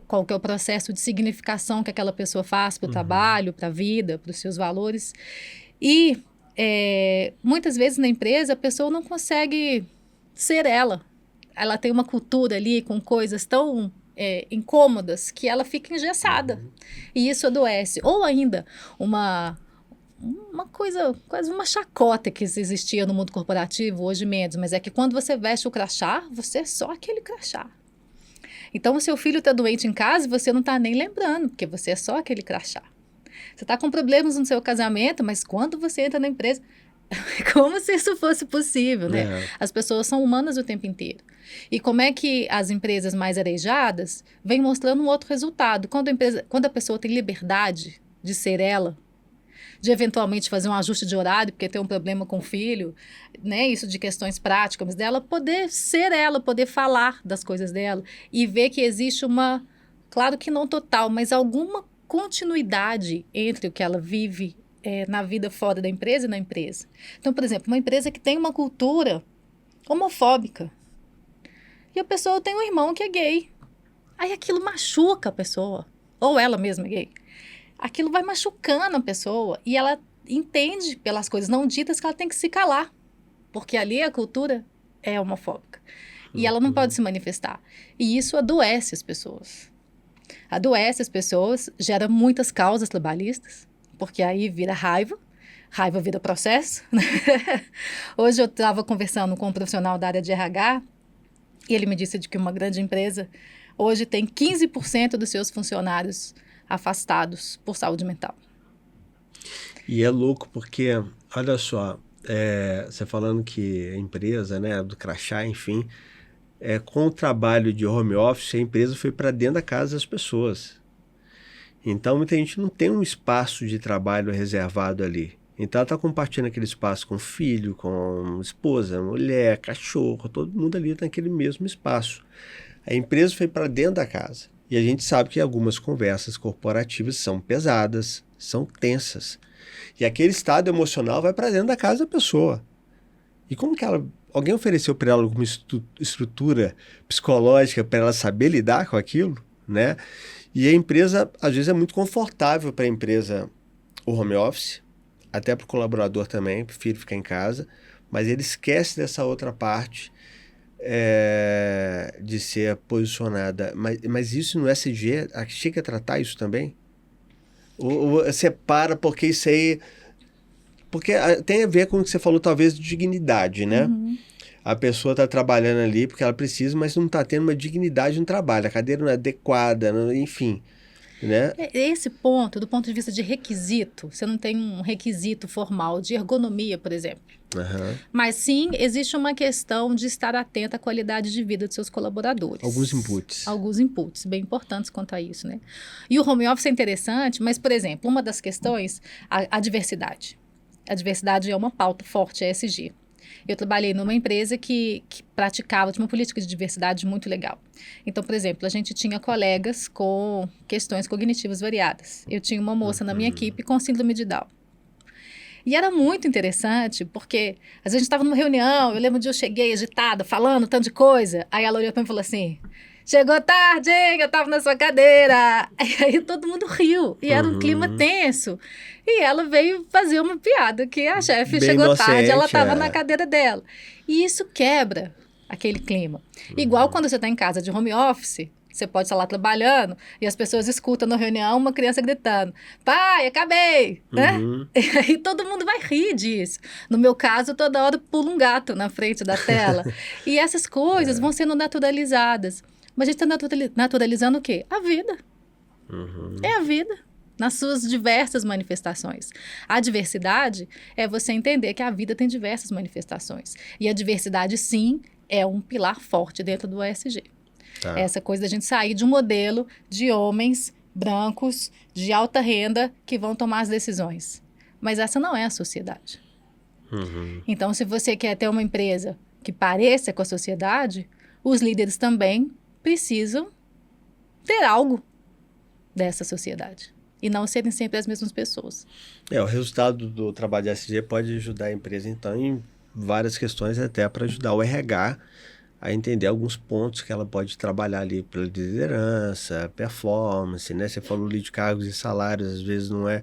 qual que é o processo de significação que aquela pessoa faz para o trabalho, para a vida, para os seus valores. E muitas vezes na empresa a pessoa não consegue ser ela. Ela tem uma cultura ali com coisas tão incômodas que ela fica engessada. E isso adoece. Ou ainda uma coisa, quase uma chacota que existia no mundo corporativo, hoje menos, mas é que quando você veste o crachá, você é só aquele crachá. Então o seu filho está doente em casa e você não está nem lembrando, porque você é só aquele crachá. Você está com problemas no seu casamento, mas quando você entra na empresa, é como se isso fosse possível, né? As pessoas são humanas o tempo inteiro. E como é que as empresas mais arejadas vêm mostrando um outro resultado? Quando a pessoa tem liberdade de ser ela, de eventualmente fazer um ajuste de horário, porque tem um problema com o filho, né? Isso de questões práticas dela, poder ser ela, poder falar das coisas dela e ver que existe uma, claro que não total, mas alguma continuidade entre o que ela vive na vida fora da empresa e na empresa. Então, por exemplo, uma empresa que tem uma cultura homofóbica e a pessoa tem um irmão que é gay. Aí aquilo machuca a pessoa, ou ela mesma é gay. Aquilo vai machucando a pessoa e ela entende pelas coisas não ditas que ela tem que se calar, porque ali a cultura é homofóbica e ela não pode se manifestar. E isso adoece as pessoas. Adoece as pessoas, gera muitas causas trabalhistas, porque aí vira raiva vira processo. Hoje eu estava conversando com um profissional da área de RH e ele me disse de que uma grande empresa hoje tem 15% dos seus funcionários afastados por saúde mental. E é louco porque, olha só, você falando que a empresa, né, do crachá, enfim, com o trabalho de home office, a empresa foi para dentro da casa das pessoas. Então, muita gente não tem um espaço de trabalho reservado ali. Então, ela está compartilhando aquele espaço com filho, com esposa, mulher, cachorro, todo mundo ali naquele mesmo espaço. A empresa foi para dentro da casa. E a gente sabe que algumas conversas corporativas são pesadas, são tensas. E aquele estado emocional vai para dentro da casa da pessoa. E como que alguém ofereceu para ela alguma estrutura psicológica para ela saber lidar com aquilo, né? E a empresa, às vezes, é muito confortável para a empresa o home office, até para o colaborador também, prefiro ficar em casa, mas ele esquece dessa outra parte de ser posicionada. Mas isso no SG, chega a tratar isso também? Ou separa, porque isso aí... Porque tem a ver com o que você falou, talvez, de dignidade, né? A pessoa está trabalhando ali porque ela precisa, mas não está tendo uma dignidade no trabalho. A cadeira não é adequada, enfim, né? Esse ponto, do ponto de vista de requisito, você não tem um requisito formal de ergonomia, por exemplo. Mas sim, existe uma questão de estar atento à qualidade de vida dos seus colaboradores. Alguns inputs. Alguns inputs, bem importantes quanto a isso, né? E o home office é interessante, mas, por exemplo, uma das questões, a diversidade. A diversidade é uma pauta forte, a ESG. Eu trabalhei numa empresa que praticava, tinha uma política de diversidade muito legal. Então, por exemplo, a gente tinha colegas com questões cognitivas variadas. Eu tinha uma moça na minha equipe com síndrome de Down. E era muito interessante, porque às vezes a gente estava numa reunião, eu lembro de eu cheguei agitada, falando um tanto de coisa, aí ela olhou para mim e falou assim: chegou tarde, hein? Eu estava na sua cadeira. Aí todo mundo riu, e era um clima tenso. E ela veio fazer uma piada, que a chefe chegou inocente, tarde, ela estava na cadeira dela. E isso quebra aquele clima. Igual quando você está em casa de home office, Você pode estar lá trabalhando e as pessoas escutam na reunião uma criança gritando, pai, acabei, né? E aí todo mundo vai rir disso. No meu caso, toda hora pula um gato na frente da tela. E essas coisas vão sendo naturalizadas. Mas a gente está naturalizando o quê? A vida. É a vida, nas suas diversas manifestações. A diversidade é você entender que a vida tem diversas manifestações. E a diversidade, sim, é um pilar forte dentro do ESG. Tá. Essa coisa da gente sair de um modelo de homens brancos, de alta renda, que vão tomar as decisões. Mas essa não é a sociedade. Então, se você quer ter uma empresa que pareça com a sociedade, os líderes também precisam ter algo dessa sociedade. E não serem sempre as mesmas pessoas. O resultado do trabalho de ESG pode ajudar a empresa, então, em várias questões, até para ajudar o RH a entender alguns pontos que ela pode trabalhar ali pela liderança, performance, né? Você falou ali de cargos e salários, às vezes não é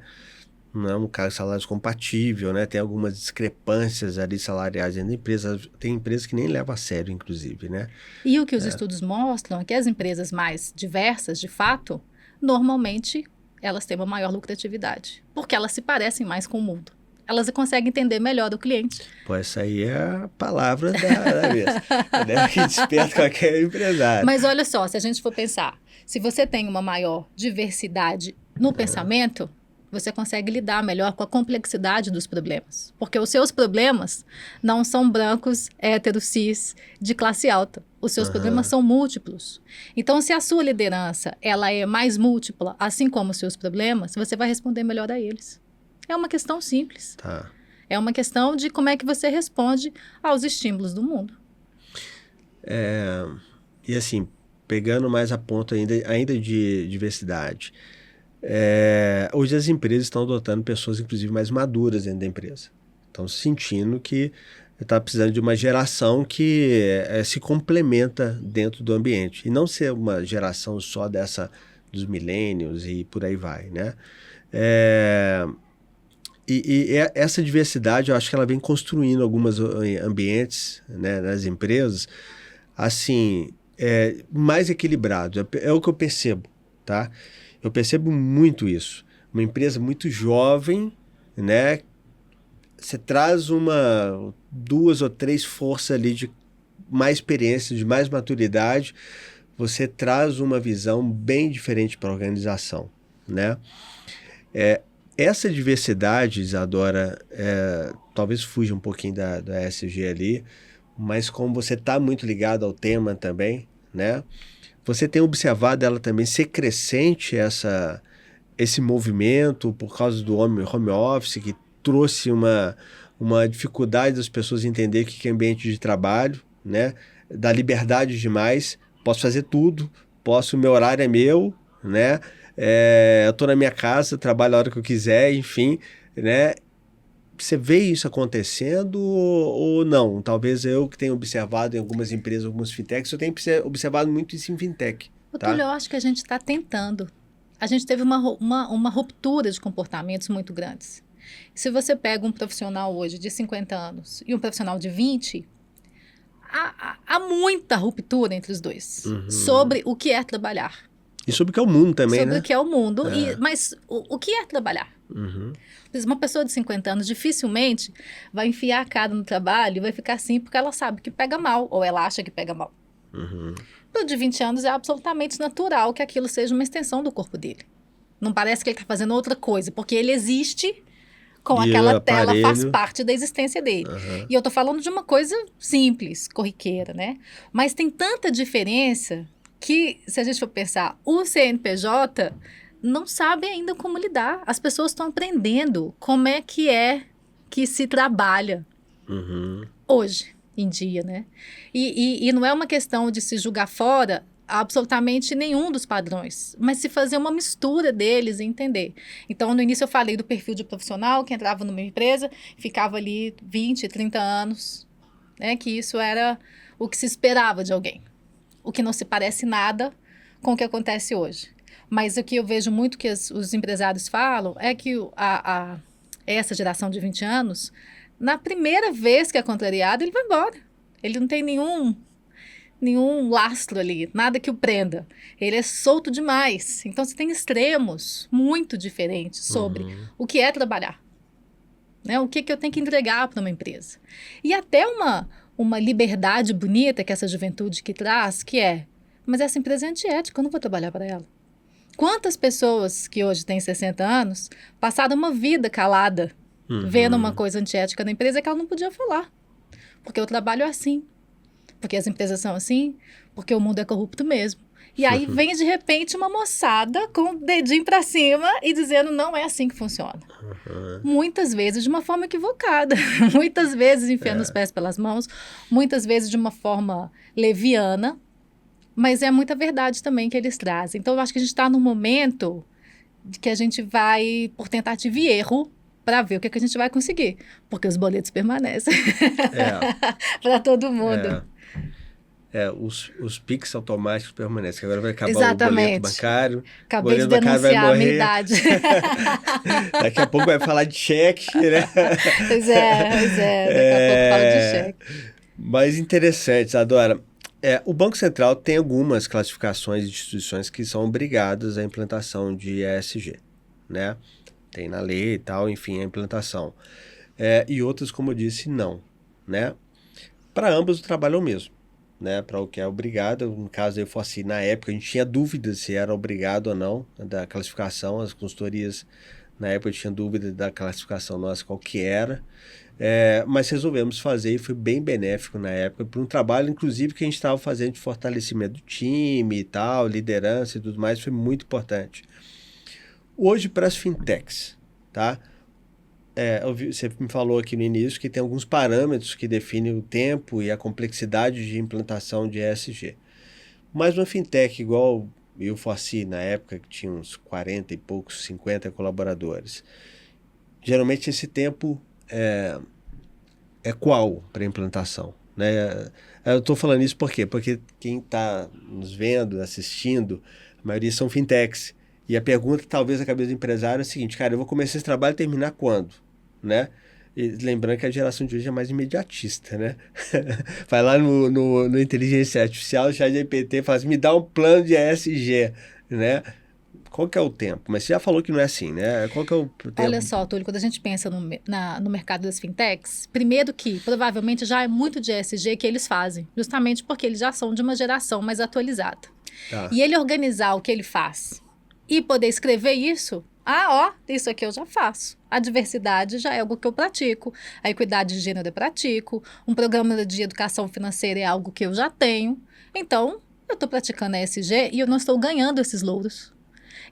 um cargo de salários compatível, né? Tem algumas discrepâncias ali salariais dentro da empresa. Tem empresas que nem levam a sério, inclusive, né? E o que os estudos mostram é que as empresas mais diversas, de fato, normalmente elas têm uma maior lucratividade, porque elas se parecem mais com o mundo. Elas conseguem entender melhor o cliente. Pô, essa aí é a palavra da vez. Né? Que desperta qualquer empresário. Mas olha só, se a gente for pensar, se você tem uma maior diversidade no pensamento, você consegue lidar melhor com a complexidade dos problemas. Porque os seus problemas não são brancos, héteros, cis, de classe alta. Os seus problemas são múltiplos. Então, se a sua liderança ela é mais múltipla, assim como os seus problemas, você vai responder melhor a eles. É uma questão simples. Tá. É uma questão de como é que você responde aos estímulos do mundo. E assim, pegando mais a ponto ainda de diversidade, hoje as empresas estão adotando pessoas, inclusive, mais maduras dentro da empresa. Estão sentindo que está precisando de uma geração que se complementa dentro do ambiente. E não ser uma geração só dos millennials e por aí vai, né? Essa diversidade, eu acho que ela vem construindo alguns ambientes, né, nas empresas, assim, mais equilibrados. É o que eu percebo, tá? Eu percebo muito isso. Uma empresa muito jovem, né? Você traz duas ou três forças ali de mais experiência, de mais maturidade, você traz uma visão bem diferente para a organização, né? Essa diversidade, Isadora, talvez fuja um pouquinho da ESG ali, mas como você está muito ligado ao tema também, né? Você tem observado ela também ser crescente, esse movimento, por causa do home office, que trouxe uma dificuldade das pessoas entenderem o que é ambiente de trabalho, né? Da liberdade demais, posso fazer tudo, meu horário é meu, né? Eu estou na minha casa, trabalho a hora que eu quiser, enfim, né? Você vê isso acontecendo ou não? Talvez eu que tenha observado em algumas empresas, algumas fintechs, eu tenho observado muito isso em fintech. Tá? Túlio, eu acho que a gente está tentando. A gente teve uma ruptura de comportamentos muito grandes. Se você pega um profissional hoje de 50 anos e um profissional de 20, há muita ruptura entre os dois sobre o que é trabalhar. E sobre o que é o mundo também, sobre né? o que é o mundo. Mas o que é trabalhar? Uma pessoa de 50 anos dificilmente vai enfiar a cara no trabalho e vai ficar assim porque ela sabe que pega mal, ou ela acha que pega mal. O de 20 anos é absolutamente natural que aquilo seja uma extensão do corpo dele. Não parece que ele está fazendo outra coisa, porque ele existe com aquela tela, faz parte da existência dele. E eu estou falando de uma coisa simples, corriqueira, né? Mas tem tanta diferença que, se a gente for pensar, o CNPJ não sabe ainda como lidar. As pessoas estão aprendendo como é que se trabalha hoje em dia, né? E não é uma questão de se julgar fora absolutamente nenhum dos padrões, mas se fazer uma mistura deles e entender. Então, no início eu falei do perfil de profissional que entrava numa empresa, ficava ali 20, 30 anos, né? Que isso era o que se esperava de alguém. O que não se parece nada com o que acontece hoje. Mas o que eu vejo muito que os empresários falam é que essa geração de 20 anos, na primeira vez que é contrariado, ele vai embora. Ele não tem nenhum lastro ali, nada que o prenda. Ele é solto demais. Então, você tem extremos muito diferentes sobre o que é trabalhar. Né? O que eu tenho que entregar para uma empresa. E até uma liberdade bonita que essa juventude que traz, que é, mas essa empresa é antiética, eu não vou trabalhar para ela. Quantas pessoas que hoje têm 60 anos passaram uma vida calada, vendo uma coisa antiética na empresa que ela não podia falar. Porque o trabalho é assim. Porque as empresas são assim, porque o mundo é corrupto mesmo. E aí vem, de repente, uma moçada com o dedinho para cima e dizendo não é assim que funciona. Muitas vezes de uma forma equivocada. Muitas vezes enfiando os pés pelas mãos. Muitas vezes de uma forma leviana. Mas é muita verdade também que eles trazem. Então, eu acho que a gente está num momento de que a gente vai, por tentativa e erro, para ver o que a gente vai conseguir. Porque os boletos permanecem. Para todo mundo. Os Pix automáticos permanecem, que agora vai acabar Exatamente. O boleto bancário. Acabei de denunciar a minha idade. Daqui a pouco vai falar de cheque, né? Pois é. Daqui a pouco fala de cheque. Mas interessante, Isadora. O Banco Central tem algumas classificações de instituições que são obrigadas à implantação de ESG, né? Tem na lei e tal, enfim, a implantação. E outras, como eu disse, não, né? Para ambas o trabalho é o mesmo. Né, para o que é obrigado, no caso eu fosse assim, na época a gente tinha dúvidas se era obrigado ou não da classificação, as consultorias na época tinha dúvida da classificação nossa qual que era, mas resolvemos fazer e foi bem benéfico na época, por um trabalho inclusive que a gente estava fazendo de fortalecimento do time e tal, liderança e tudo mais, foi muito importante. Hoje para as fintechs, tá? Você me falou aqui no início que tem alguns parâmetros que definem o tempo e a complexidade de implantação de ESG. Mas uma fintech igual eu fosse na época, que tinha uns 40 e poucos, 50 colaboradores, geralmente esse tempo é qual para implantação? Né? Eu estou falando isso por quê? Porque quem está nos vendo, assistindo, a maioria são fintechs. E a pergunta, talvez, na cabeça do empresário é a seguinte, cara, eu vou começar esse trabalho e terminar quando? Né? E lembrando que a geração de hoje é mais imediatista, né? Vai lá no inteligência artificial, o ChatGPT fala assim, me dá um plano de ESG, né? Qual que é o tempo? Mas você já falou que não é assim, né? Qual que é o tempo? Olha só, Túlio, quando a gente pensa no mercado das fintechs, primeiro que provavelmente já é muito de ESG que eles fazem, justamente porque eles já são de uma geração mais atualizada. Tá. E ele organizar o que ele faz e poder escrever isso, isso aqui eu já faço. A diversidade já é algo que eu pratico. A equidade de gênero eu pratico. Um programa de educação financeira é algo que eu já tenho. Então, eu estou praticando a ESG e eu não estou ganhando esses louros.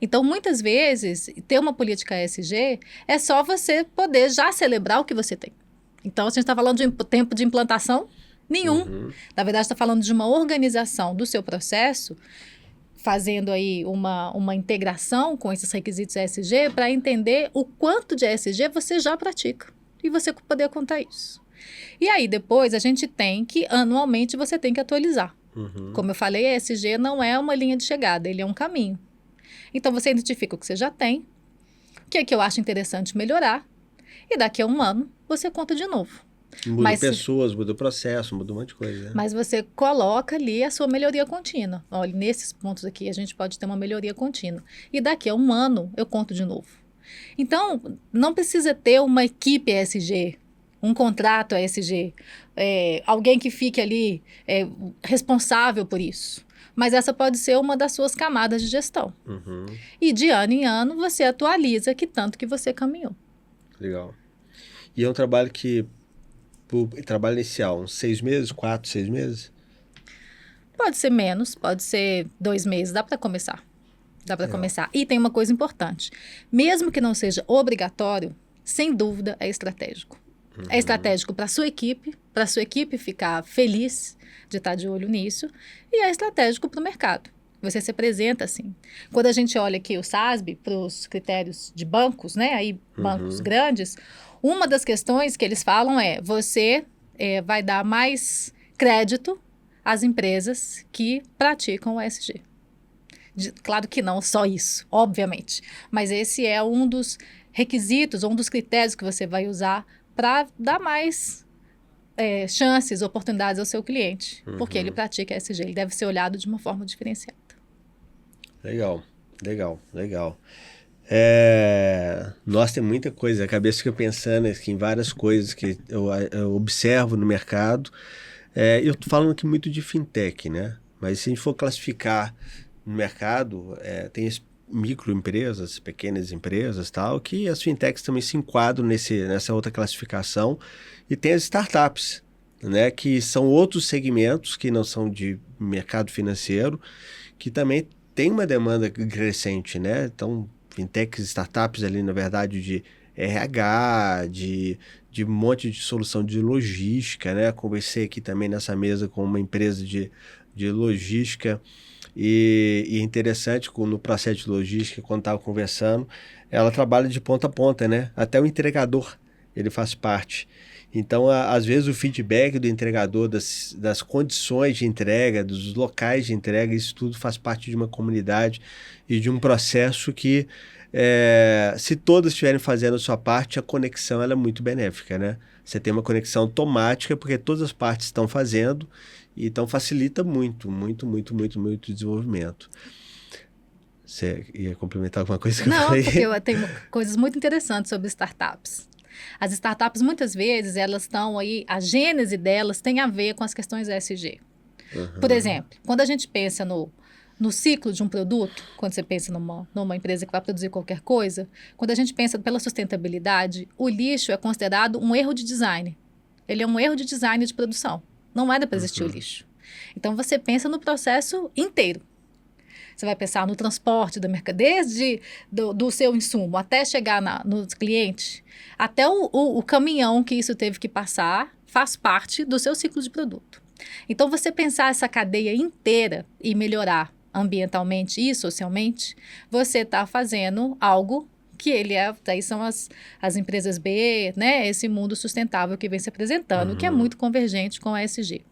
Então, muitas vezes, ter uma política ESG é só você poder já celebrar o que você tem. Então, a gente está falando de tempo de implantação? Nenhum. Na verdade, está falando de uma organização do seu processo, fazendo aí uma integração com esses requisitos ESG para entender o quanto de ESG você já pratica e você poder contar isso. E aí depois a gente tem que, anualmente, você tem que atualizar. Como eu falei, ESG não é uma linha de chegada, ele é um caminho. Então você identifica o que você já tem, o que é que eu acho interessante melhorar e daqui a um ano você conta de novo. Muda pessoas, muda o processo, muda um monte de coisa. Né? Mas você coloca ali a sua melhoria contínua. Olha, nesses pontos aqui a gente pode ter uma melhoria contínua. E daqui a um ano eu conto de novo. Então, não precisa ter uma equipe ESG, um contrato ESG, alguém que fique ali responsável por isso. Mas essa pode ser uma das suas camadas de gestão. E de ano em ano você atualiza que tanto que você caminhou. Legal. E é um trabalho que trabalho inicial, uns 6 meses, 4, 6 meses? Pode ser menos, pode ser 2 meses, dá para começar. Começar. E tem uma coisa importante, mesmo que não seja obrigatório, sem dúvida é estratégico. É estratégico para a sua equipe ficar feliz de estar de olho nisso, e é estratégico para o mercado. Você se apresenta assim. Quando a gente olha aqui o SASB para os critérios de bancos, né, aí bancos grandes, uma das questões que eles falam você vai dar mais crédito às empresas que praticam o ESG. Claro que não só isso, obviamente, mas esse é um dos requisitos, um dos critérios que você vai usar para dar mais chances, oportunidades ao seu cliente, porque ele pratica ESG, ele deve ser olhado de uma forma diferenciada. Legal. Nossa, tem muita coisa. A cabeça fica pensando aqui em várias coisas que eu observo no mercado. Eu tô falando aqui muito de fintech, né? Mas se a gente for classificar no mercado, tem as microempresas, pequenas empresas, tal, que as fintechs também se enquadram nessa outra classificação. E tem as startups, né? Que são outros segmentos que não são de mercado financeiro, que também tem uma demanda crescente, né? Então, fintechs, startups ali, na verdade, de RH, de um monte de solução de logística, né? Conversei aqui também nessa mesa com uma empresa de logística e é interessante, no processo de logística, quando estava conversando, ela trabalha de ponta a ponta, né? Até o entregador, ele faz parte. Então, às vezes, o feedback do entregador, das condições de entrega, dos locais de entrega, isso tudo faz parte de uma comunidade e de um processo que, se todos estiverem fazendo a sua parte, a conexão ela é muito benéfica, né? Você tem uma conexão automática, porque todas as partes estão fazendo, e então facilita muito o desenvolvimento. Você ia complementar alguma coisa que eu falei? Não, porque eu tenho coisas muito interessantes sobre startups. As startups, muitas vezes, elas estão aí, a gênese delas tem a ver com as questões ESG. Por exemplo, quando a gente pensa no ciclo de um produto, quando você pensa numa empresa que vai produzir qualquer coisa, quando a gente pensa pela sustentabilidade, o lixo é considerado um erro de design. Ele é um erro de design de produção. Não era para existir o lixo. Então, você pensa no processo inteiro. Você vai pensar no transporte da mercadoria, desde do seu insumo até chegar no cliente, até o caminhão que isso teve que passar faz parte do seu ciclo de produto. Então, você pensar essa cadeia inteira e melhorar ambientalmente e socialmente, você está fazendo algo que daí são as empresas B, né? Esse mundo sustentável que vem se apresentando, que é muito convergente com a ESG.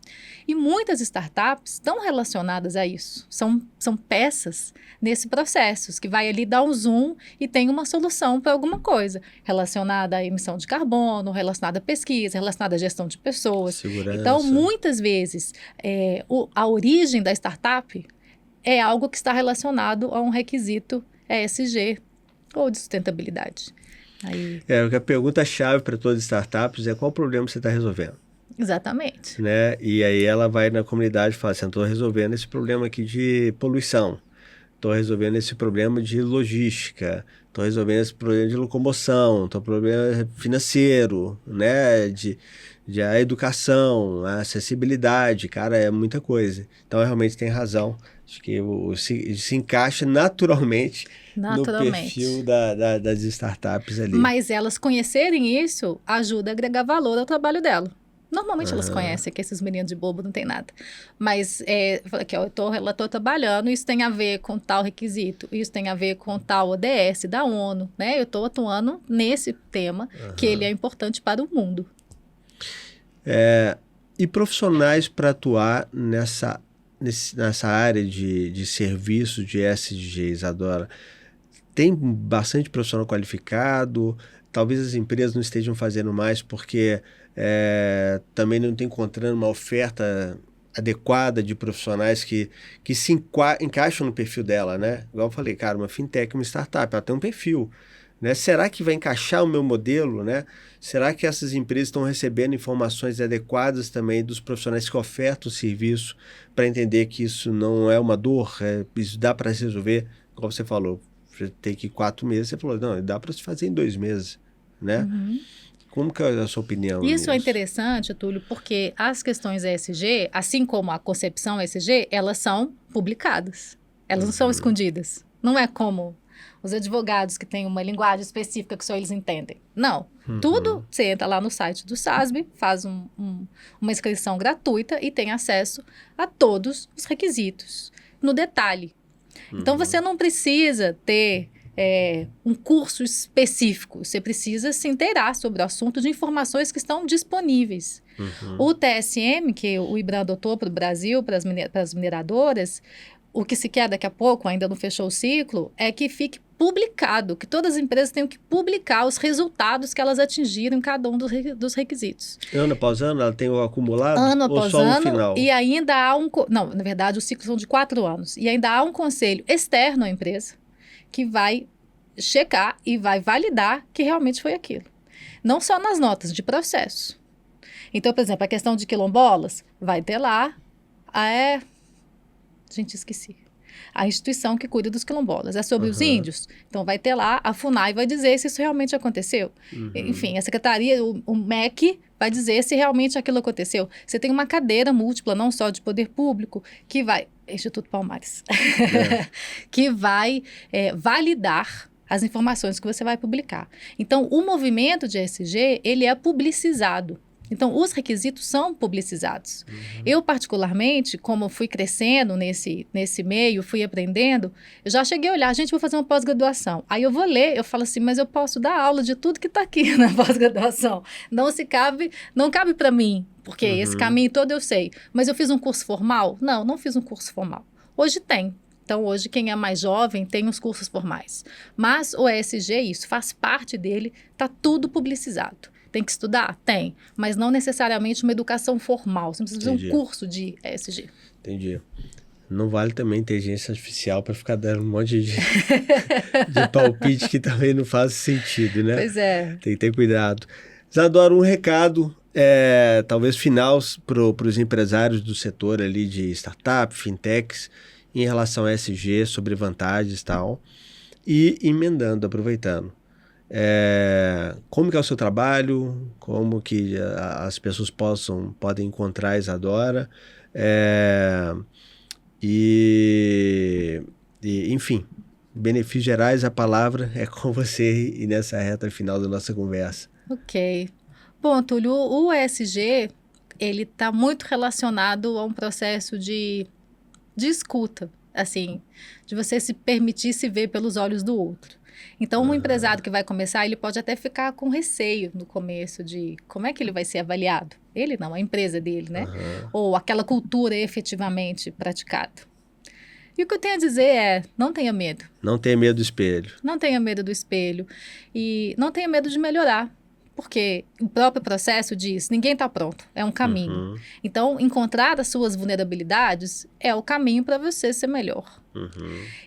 E muitas startups estão relacionadas a isso. São peças nesse processo, que vai ali dar um zoom e tem uma solução para alguma coisa relacionada à emissão de carbono, relacionada à pesquisa, relacionada à gestão de pessoas. Segurança. Então, muitas vezes, a origem da startup é algo que está relacionado a um requisito ESG ou de sustentabilidade. A pergunta-chave para todas as startups é qual problema você está resolvendo. Exatamente. Né? E aí ela vai na comunidade e fala assim, estou resolvendo esse problema aqui de poluição, estou resolvendo esse problema de logística, estou resolvendo esse problema de locomoção, estou problema financeiro, né? De a educação, a acessibilidade, cara, é muita coisa. Então, realmente tem razão. Acho que se encaixa naturalmente no perfil das startups ali. Mas elas conhecerem isso ajuda a agregar valor ao trabalho dela. Normalmente elas conhecem que esses meninos de bobo não tem nada. Mas, aqui, ó, eu estou trabalhando, isso tem a ver com tal requisito, isso tem a ver com tal ODS da ONU, né? Eu estou atuando nesse tema, que ele é importante para o mundo. E profissionais para atuar nessa área de serviços de ESG, Isadora, tem bastante profissional qualificado, talvez as empresas não estejam fazendo mais porque também não estão encontrando uma oferta adequada de profissionais que se encaixam no perfil dela, né? Igual eu falei, cara, uma fintech, uma startup, ela tem um perfil, né? Será que vai encaixar o meu modelo, né? Será que essas empresas estão recebendo informações adequadas também dos profissionais que ofertam o serviço para entender que isso não é uma dor, isso dá para se resolver? Como você falou, você tem que ir 4 meses, você falou, não, dá para se fazer em 2 meses, né? Como que é a sua opinião nisso? Isso é interessante, Túlio, porque as questões ESG, assim como a concepção ESG, elas são publicadas. Elas não são escondidas. Não é como os advogados que têm uma linguagem específica que só eles entendem. Não. Tudo, você entra lá no site do SASB, faz uma inscrição gratuita e tem acesso a todos os requisitos, no detalhe. Então, você não precisa ter um curso específico. Você precisa se inteirar sobre o assunto de informações que estão disponíveis. O TSM, que o IBRAM adotou para o Brasil, para as mineradoras, o que se quer daqui a pouco, ainda não fechou o ciclo, é que fique publicado, que todas as empresas tenham que publicar os resultados que elas atingiram em cada um dos requisitos. Ano após ano, ela tem o acumulado? Ano ou após só no ano, final? e ainda há Não, na verdade, os ciclos são de 4 anos. E ainda há um conselho externo à empresa que vai checar e vai validar que realmente foi aquilo. Não só nas notas, de processo. Então, por exemplo, a questão de quilombolas, vai ter lá Gente, esqueci. A instituição que cuida dos quilombolas. É sobre os índios? Então, vai ter lá, a FUNAI vai dizer se isso realmente aconteceu. Enfim, a secretaria, o MEC, vai dizer se realmente aquilo aconteceu. Você tem uma cadeira múltipla, não só de poder público, que vai... Instituto Palmares. Que vai validar as informações que você vai publicar. Então, o movimento de ESG, ele é publicizado. Então, os requisitos são publicizados. Eu, particularmente, como fui crescendo nesse meio, fui aprendendo, eu já cheguei a olhar, gente, vou fazer uma pós-graduação. Aí eu vou ler, eu falo assim, mas eu posso dar aula de tudo que está aqui na pós-graduação. Não cabe para mim, porque esse caminho todo eu sei. Mas eu fiz um curso formal? Não fiz um curso formal. Hoje tem. Então, hoje, quem é mais jovem tem os cursos formais. Mas o ESG, isso faz parte dele, está tudo publicizado. Tem que estudar? Tem. Mas não necessariamente uma educação formal. Você não precisa fazer um curso de ESG. Entendi. Não vale também inteligência artificial para ficar dando um monte de palpite que também não faz sentido, né? Pois é. Tem que ter cuidado. Isadora, um recado, talvez final para os empresários do setor ali de startup, fintechs, em relação a ESG, sobre vantagens e tal. E emendando, aproveitando. Como que é o seu trabalho, como que as pessoas podem encontrar a Isadora, enfim, benefícios gerais, a palavra é com você e nessa reta final da nossa conversa. Ok. Bom, Túlio, o ESG, ele está muito relacionado a um processo de escuta, assim, de você se permitir se ver pelos olhos do outro. Então, um empresário que vai começar, ele pode até ficar com receio no começo de como é que ele vai ser avaliado. Ele não, a empresa dele, né? Ou aquela cultura efetivamente praticada. E o que eu tenho a dizer é, não tenha medo. Não tenha medo do espelho. Não tenha medo do espelho. E não tenha medo de melhorar. Porque o próprio processo diz, ninguém está pronto, é um caminho. Então, encontrar as suas vulnerabilidades é o caminho para você ser melhor.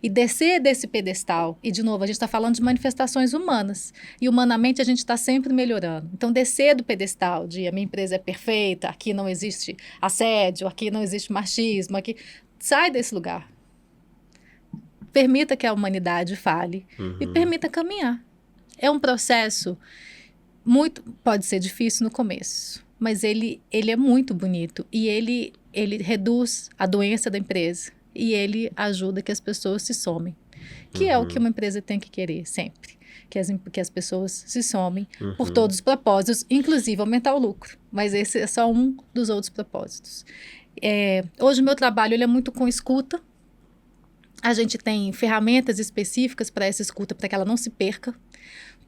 E descer desse pedestal, e de novo, a gente está falando de manifestações humanas, e humanamente a gente está sempre melhorando. Então, descer do pedestal de a minha empresa é perfeita, aqui não existe assédio, aqui não existe machismo, sai desse lugar. Permita que a humanidade fale e permita caminhar. É um processo... pode ser difícil no começo, mas ele é muito bonito e ele reduz a doença da empresa e ele ajuda que as pessoas se somem, que é o que uma empresa tem que querer sempre, que as pessoas se somem por todos os propósitos, inclusive aumentar o lucro, mas esse é só um dos outros propósitos. Hoje o meu trabalho ele é muito com escuta. A gente tem ferramentas específicas para essa escuta, para que ela não se perca,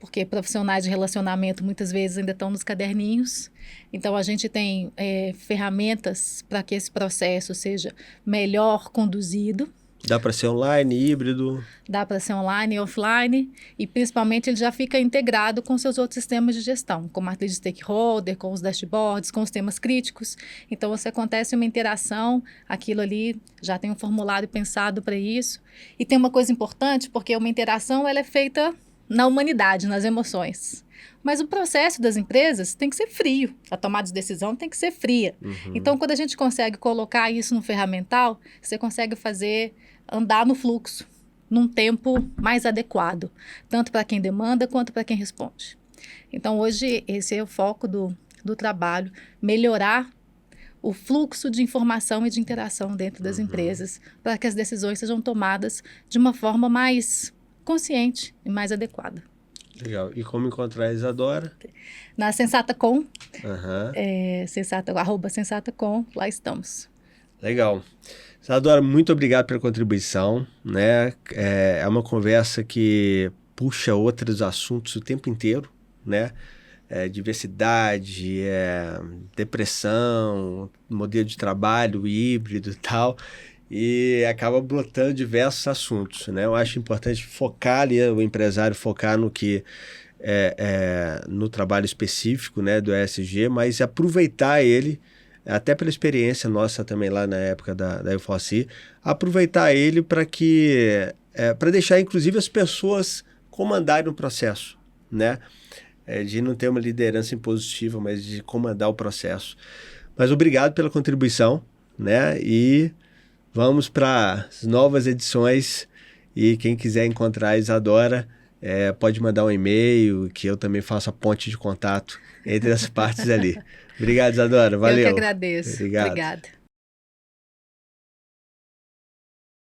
porque profissionais de relacionamento muitas vezes ainda estão nos caderninhos. Então, a gente tem ferramentas para que esse processo seja melhor conduzido. Dá para ser online, híbrido? Dá para ser online e offline, e principalmente ele já fica integrado com seus outros sistemas de gestão, com matriz de stakeholder, com os dashboards, com os temas críticos. Então, se acontece uma interação, aquilo ali já tem um formulário pensado para isso. E tem uma coisa importante, porque uma interação ela é feita na humanidade, nas emoções. Mas o processo das empresas tem que ser frio. A tomada de decisão tem que ser fria. Então, quando a gente consegue colocar isso no ferramental, você consegue andar no fluxo, num tempo mais adequado, tanto para quem demanda quanto para quem responde. Então, hoje, esse é o foco do trabalho, melhorar o fluxo de informação e de interação dentro das empresas, para que as decisões sejam tomadas de uma forma mais consciente e mais adequada. Legal. E como encontrar a Isadora? Na Sensata.com, @Sensata.com, lá estamos. Legal. Isadora, muito obrigado pela contribuição, né? É uma conversa que puxa outros assuntos o tempo inteiro, né? Diversidade, depressão, modelo de trabalho híbrido e tal. e acaba brotando diversos assuntos, né? Eu acho importante focar ali, o empresário focar no que no trabalho específico, né, do ESG, mas aproveitar ele, até pela experiência nossa também lá na época da EUFOSI, aproveitar ele para deixar inclusive as pessoas comandarem o processo, né? De não ter uma liderança impositiva, mas de comandar o processo. Mas obrigado pela contribuição, né? E vamos para as novas edições, e quem quiser encontrar a Isadora, pode mandar um e-mail, que eu também faço a ponte de contato entre as partes ali. Obrigado, Isadora. Valeu. Eu que agradeço. Obrigado. Obrigada.